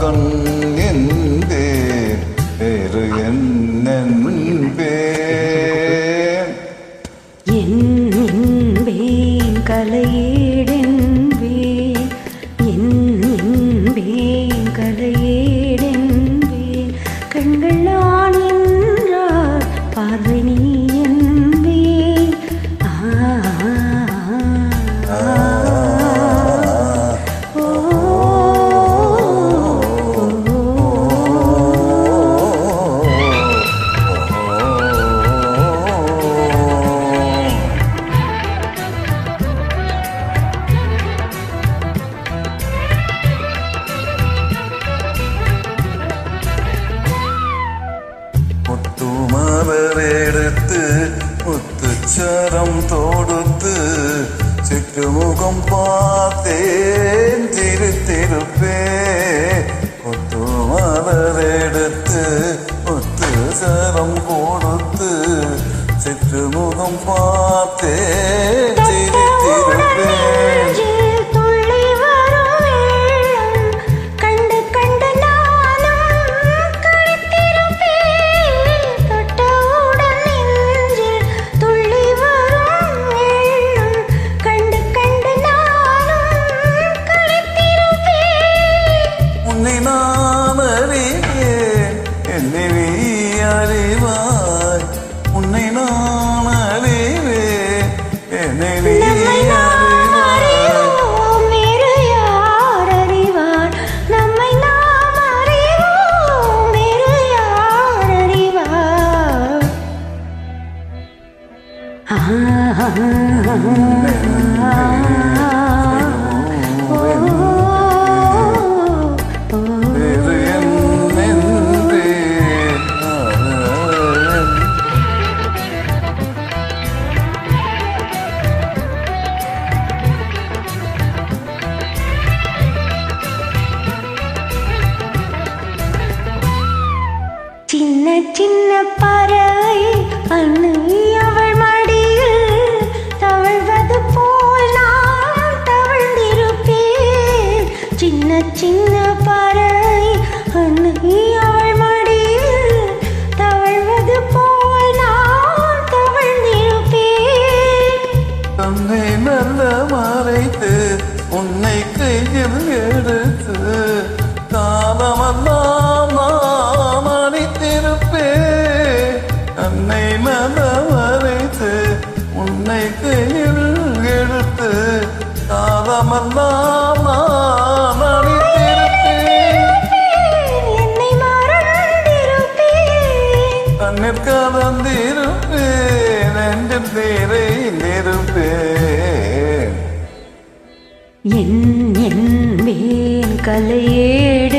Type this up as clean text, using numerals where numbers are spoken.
கண் என்பேன் வேறு என்னென்பேன் என்பேன் கலையேடென்பேன் என்பேன் கலையேடென்பேன் கண்கள் நான் என்றார் பார்வை நீ என்பேன் முத்துமலரெடுத்து முத்துச்சரம் தொடுத்து சிக்குமுகம் பார்த்தேன் திருத்திருப்பே முத்துமலரெடுத்து முத்துச்சரம் கொடுத்து சிக்குமுகம் பார்த்தேன் திருத்திருப்பேன் உன்னை நான் அறிவேன் என்னை நீ அறிவாய் உன்னை நான் அறிவேன் என்னை நீ அறிவாய் வேறு யார் அறிவார் நம்மை நாம் அறிவோம் வேறு யார் அறிவார் சின்ன சின்ன பறவை அன்னை அவள் மடியில் தவழ்வது போல் நான் தவழ்ந்திருப்பேன் சின்ன சின்ன பறவை அன்னை அவள் மடியில் தவழ்வது போல் நான் தவழ்ந்திருப்பேன் தன்னை நல்ல மறைத்து உன்னை கையில் எடுத்து காலமெல்லாம் நான் அணித்திருப்பேன் தன்னை நல்ல மறைத்து உன்னை கையில் எடுத்து காலமெல்லாம் நான் அணித்திருப்பேன் என்னை மறந்திருப்பேன் தண்ணீர் கலந்திருப்பேன் என்று நிறைந்திருப்பேன் என்பேன் கலையேடு